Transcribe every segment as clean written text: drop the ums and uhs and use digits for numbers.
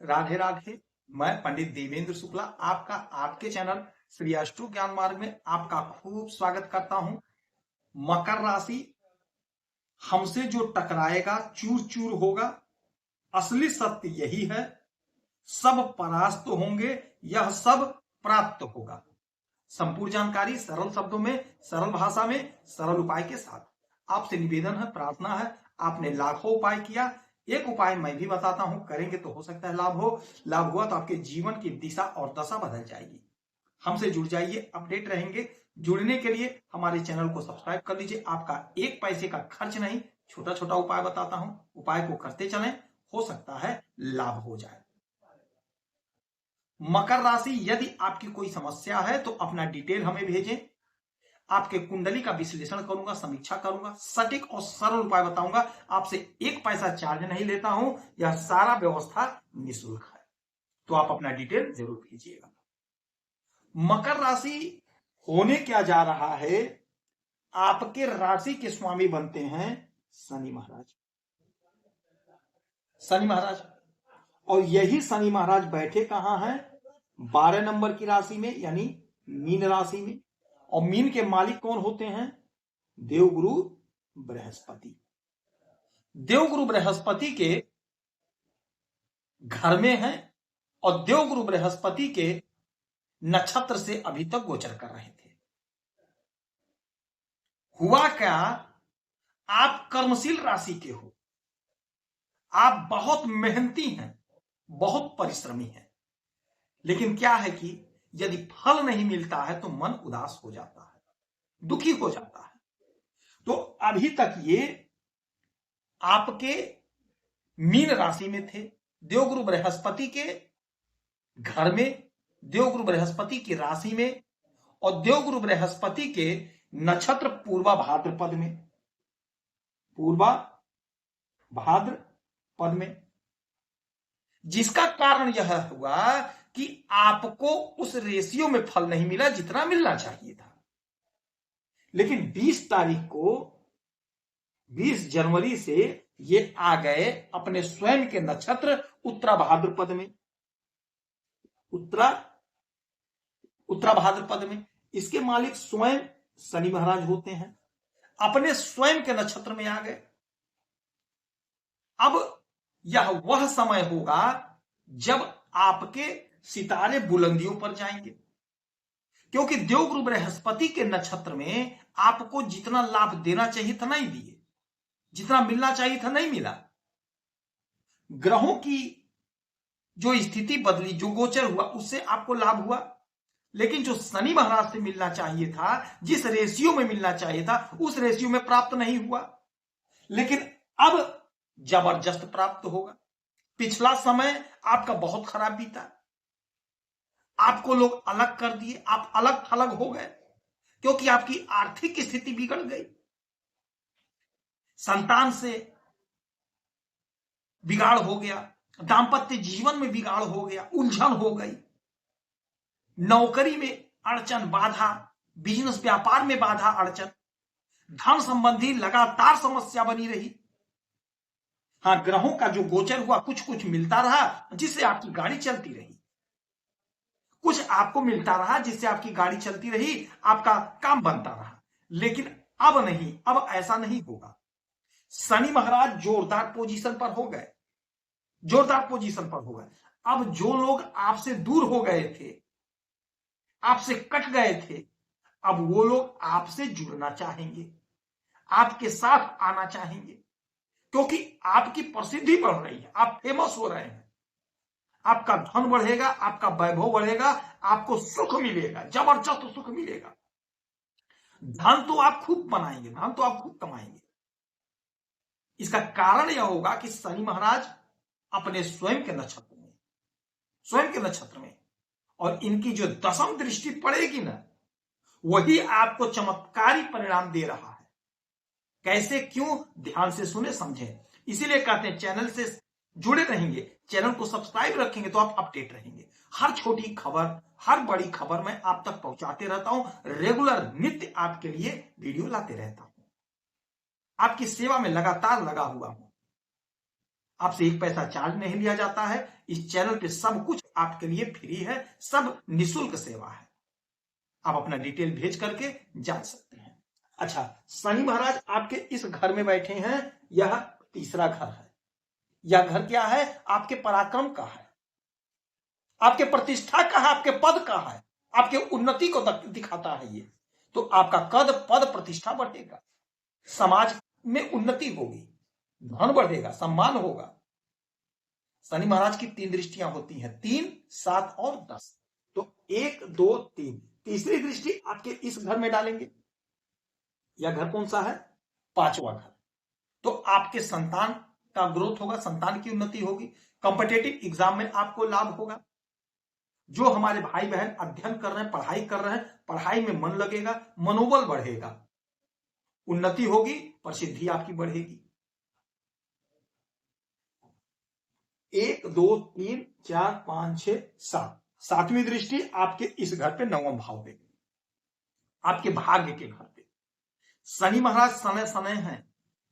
राधे राधे। मैं पंडित देवेंद्र शुक्ला आपका आपके चैनल श्री अष्टु ज्ञान मार्ग में आपका खूब स्वागत करता हूं। मकर राशि हमसे जो टकराएगा चूर चूर होगा। असली सत्य यही है, सब परास्त होंगे, यह सब प्राप्त होगा। संपूर्ण जानकारी सरल शब्दों में, सरल भाषा में, सरल उपाय के साथ। आपसे निवेदन है, प्रार्थना है, आपने लाखों उपाय किया, एक उपाय मैं भी बताता हूं, करेंगे तो हो सकता है लाभ हो। लाभ हुआ तो आपके जीवन की दिशा और दशा बदल जाएगी। हमसे जुड़ जाइए, अपडेट रहेंगे। जुड़ने के लिए हमारे चैनल को सब्सक्राइब कर लीजिए। आपका एक पैसे का खर्च नहीं, छोटा छोटा उपाय बताता हूं, उपाय को करते चलें, हो सकता है लाभ हो जाए। मकर राशि, यदि आपकी कोई समस्या है तो अपना डिटेल हमें भेजें। आपके कुंडली का विश्लेषण करूंगा, समीक्षा करूंगा, सटीक और सरल उपाय बताऊंगा। आपसे एक पैसा चार्ज नहीं लेता हूं, यह सारा व्यवस्था निःशुल्क है। तो आप अपना डिटेल जरूर भेजिएगा। मकर राशि होने क्या जा रहा है, आपके राशि के स्वामी बनते हैं शनि महाराज। शनि महाराज, और यही शनि महाराज बैठे कहां हैं? 12 नंबर की राशि में, यानी मीन राशि में। और मीन के मालिक कौन होते हैं? देवगुरु बृहस्पति। देवगुरु बृहस्पति के घर में हैं और देवगुरु बृहस्पति के नक्षत्र से अभी तक गोचर कर रहे थे। हुआ क्या, आप कर्मशील राशि के हो, आप बहुत मेहनती हैं, बहुत परिश्रमी हैं, लेकिन क्या है कि यदि फल नहीं मिलता है तो मन उदास हो जाता है, दुखी हो जाता है। तो अभी तक ये आपके मीन राशि में थे, देवगुरु बृहस्पति के घर में, देवगुरु बृहस्पति की राशि में, और देवगुरु बृहस्पति के नक्षत्र पूर्वा भाद्रपद में, पूर्वा भाद्रपद में। जिसका कारण यह हुआ कि आपको उस रेशियो में फल नहीं मिला जितना मिलना चाहिए था। लेकिन 20 तारीख को, 20 जनवरी से ये आ गए अपने स्वयं के नक्षत्र उत्तरा भाद्रपद में, उत्तरा भाद्रपद में। इसके मालिक स्वयं शनि महाराज होते हैं, अपने स्वयं के नक्षत्र में आ गए। अब यह वह समय होगा जब आपके सितारे बुलंदियों पर जाएंगे, क्योंकि देवगुरु बृहस्पति के नक्षत्र में आपको जितना लाभ देना चाहिए था नहीं दिए, जितना मिलना चाहिए था नहीं मिला। ग्रहों की जो स्थिति बदली, जो गोचर हुआ, उससे आपको लाभ हुआ, लेकिन जो शनि महाराज से मिलना चाहिए था, जिस रेशियो में मिलना चाहिए था, उस रेशियो में प्राप्त नहीं हुआ। लेकिन अब जबरदस्त प्राप्त होगा। पिछला समय आपका बहुत खराब बीता, आपको लोग अलग कर दिए, आप अलग थलग हो गए, क्योंकि आपकी आर्थिक स्थिति बिगड़ गई, संतान से बिगाड़ हो गया, दांपत्य जीवन में बिगाड़ हो गया, उलझन हो गई, नौकरी में अड़चन बाधा, बिजनेस व्यापार में बाधा अड़चन, धन संबंधी लगातार समस्या बनी रही। हाँ, ग्रहों का जो गोचर हुआ, कुछ कुछ मिलता रहा जिससे आपकी गाड़ी चलती रही, कुछ आपको मिलता रहा जिससे आपकी गाड़ी चलती रही, आपका काम बनता रहा। लेकिन अब नहीं, अब ऐसा नहीं होगा। शनि महाराज जोरदार पोजीशन पर हो गए, जोरदार पोजीशन पर हो गए। अब जो लोग आपसे दूर हो गए थे, आपसे कट गए थे, अब वो लोग आपसे जुड़ना चाहेंगे, आपके साथ आना चाहेंगे, क्योंकि आपकी प्रसिद्धि बढ़ रही है, आप फेमस हो रहे हैं, आपका धन बढ़ेगा, आपका वैभव बढ़ेगा, आपको सुख मिलेगा, जबरदस्त सुख मिलेगा। धन तो आप खूब बनाएंगे, धन तो आप खूब कमाएंगे। इसका कारण यह होगा कि शनि महाराज अपने स्वयं के नक्षत्र में, स्वयं के नक्षत्र में, और इनकी जो दशम दृष्टि पड़ेगी ना, वही आपको चमत्कारी परिणाम दे रहा है। कैसे, क्यों, ध्यान से सुने, समझे। इसीलिए कहते हैं चैनल से जुड़े रहेंगे, चैनल को सब्सक्राइब रखेंगे तो आप अपडेट रहेंगे। हर छोटी खबर, हर बड़ी खबर मैं आप तक पहुंचाते रहता हूं, रेगुलर नित्य आपके लिए वीडियो लाते रहता हूं, आपकी सेवा में लगातार लगा हुआ हूं। आपसे एक पैसा चार्ज नहीं लिया जाता है। इस चैनल पे सब कुछ आपके लिए फ्री है, सब निःशुल्क सेवा है। आप अपना डिटेल भेज करके जान सकते हैं। अच्छा, शनि महाराज आपके इस घर में बैठे हैं, यह तीसरा घर है। यह घर क्या है? आपके पराक्रम का है, आपके प्रतिष्ठा का है, आपके पद का है, आपके उन्नति को दिखाता है ये। तो आपका कद पद प्रतिष्ठा बढ़ेगा, समाज में उन्नति होगी, धन बढ़ेगा, सम्मान होगा। शनि महाराज की 3 दृष्टियां होती हैं, 3, 7 और 10। तो 1, 2, 3, तीसरी दृष्टि आपके इस घर में डालेंगे। यह घर कौन सा है? 5वां घर। तो आपके संतान का ग्रोथ होगा, संतान की उन्नति होगी, कॉम्पिटिटिव एग्जाम में आपको लाभ होगा। जो हमारे भाई बहन अध्ययन कर रहे हैं, पढ़ाई कर रहे हैं, पढ़ाई में मन लगेगा, मनोबल बढ़ेगा, उन्नति होगी, प्रसिद्धि आपकी बढ़ेगी। 1, 2, 3, 4, 5, 6, 7, 7वीं दृष्टि आपके इस घर पे 9वां भाव पे, आपके भाग्य के घर पे। शनि महाराज समय समय है,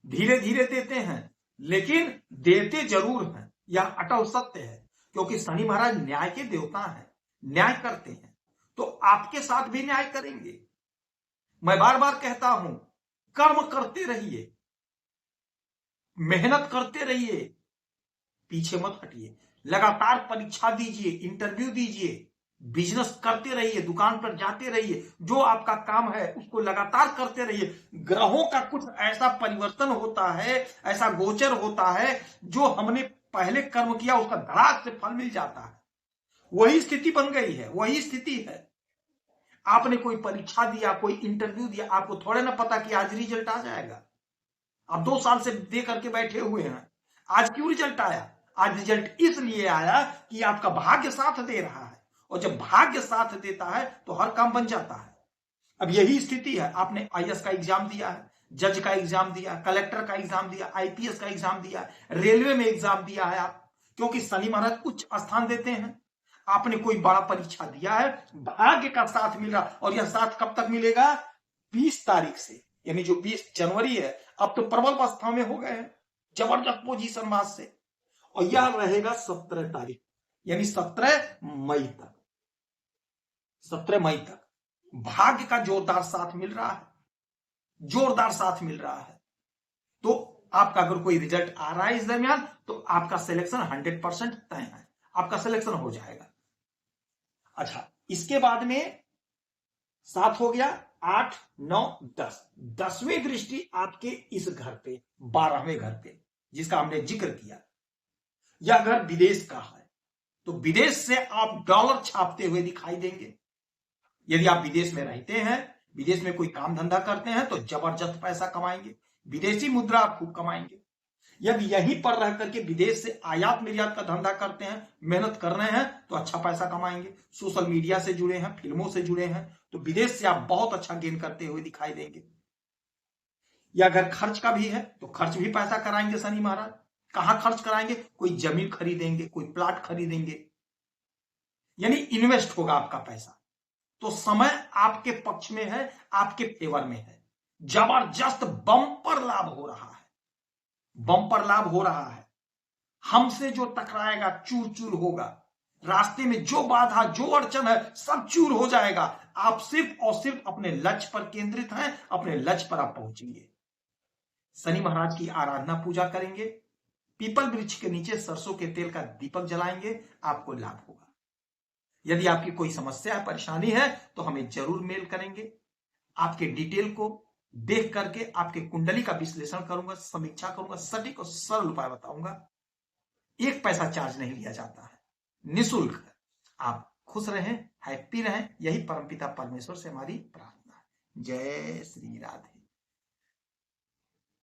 धीरे धीरे देते हैं, लेकिन देते जरूर हैं, यह अटल सत्य है। क्योंकि शनि महाराज न्याय के देवता हैं, न्याय करते हैं, तो आपके साथ भी न्याय करेंगे। मैं बार बार कहता हूं, कर्म करते रहिए, मेहनत करते रहिए, पीछे मत हटिए, लगातार परीक्षा दीजिए, इंटरव्यू दीजिए, बिजनेस करते रहिए, दुकान पर जाते रहिए, जो आपका काम है उसको लगातार करते रहिए। ग्रहों का कुछ ऐसा परिवर्तन होता है, ऐसा गोचर होता है, जो हमने पहले कर्म किया उसका धड़ाक से फल मिल जाता है। वही स्थिति बन गई है, वही स्थिति है। आपने कोई परीक्षा दिया, कोई इंटरव्यू दिया, आपको थोड़े ना पता कि आज रिजल्ट आ जाएगा। आप 2 साल से दे करके बैठे हुए हैं, आज क्यों रिजल्ट आया? आज रिजल्ट इसलिए आया कि आपका भाग्य साथ दे रहा है, और जब भाग्य साथ देता है तो हर काम बन जाता है। अब यही स्थिति है, आपने आईएएस का एग्जाम दिया है, जज का एग्जाम दिया, कलेक्टर का एग्जाम दिया, आईपीएस का एग्जाम दिया, रेलवे में एग्जाम दिया है आप, क्योंकि शनि महाराज उच्च स्थान देते हैं। आपने कोई बड़ा परीक्षा दिया है, भाग्य का साथ मिल रहा, और यह साथ कब तक मिलेगा? 20 तारीख से, यानी जो 20 जनवरी है, अब तो प्रबल अवस्था में हो गए हैं, जबरदस्त पोजीशन मास से, और यह रहेगा 17 तारीख, यानी 17 मई तक। 17 मई तक भाग्य का जोरदार साथ मिल रहा है, जोरदार साथ मिल रहा है। तो आपका अगर कोई रिजल्ट आ रहा है इस दरमियान, तो आपका सिलेक्शन 100% तय है, आपका सिलेक्शन हो जाएगा। अच्छा, इसके बाद में 7 हो गया, 8, 9, 10, 10वीं दृष्टि आपके इस घर पे, 12वें घर पे, जिसका हमने जिक्र किया। यह घर विदेश का है, तो विदेश से आप डॉलर छापते हुए दिखाई देंगे। यदि आप विदेश में रहते हैं, विदेश में कोई काम धंधा करते हैं, तो जबरदस्त पैसा कमाएंगे, विदेशी मुद्रा आप खूब कमाएंगे। यदि यहीं पर रह करके विदेश से आयात निर्यात का धंधा करते हैं, मेहनत कर रहे हैं, तो अच्छा पैसा कमाएंगे। सोशल मीडिया से जुड़े हैं, फिल्मों से जुड़े हैं, तो विदेश से आप बहुत अच्छा गेन करते हुए दिखाई देंगे। या अगर खर्च का भी है, तो खर्च भी पैसा कराएंगे शनि महाराज। कहां खर्च कराएंगे? कोई जमीन खरीदेंगे, कोई प्लाट खरीदेंगे, यानी इन्वेस्ट होगा आपका पैसा। तो समय आपके पक्ष में है, आपके फेवर में है, जबरदस्त बम्पर लाभ हो रहा है, बम्पर लाभ हो रहा है। हमसे जो टकराएगा चूर चूर होगा, रास्ते में जो बाधा, जो अड़चन है, सब चूर हो जाएगा। आप सिर्फ और सिर्फ अपने लक्ष्य पर केंद्रित हैं, अपने लक्ष्य पर आप पहुंचेंगे। शनि महाराज की आराधना पूजा करेंगे, पीपल वृक्ष के नीचे सरसों के तेल का दीपक जलाएंगे, आपको लाभ होगा। यदि आपकी कोई समस्या है, परेशानी है, तो हमें जरूर मेल करेंगे। आपके डिटेल को देख करके आपके कुंडली का विश्लेषण करूंगा, समीक्षा करूंगा, सटीक और सरल उपाय बताऊंगा। 1 पैसा चार्ज नहीं लिया जाता है, निःशुल्क। आप खुश रहें, हैप्पी रहें, यही परमपिता परमेश्वर से हमारी प्रार्थना है। जय श्री राधे।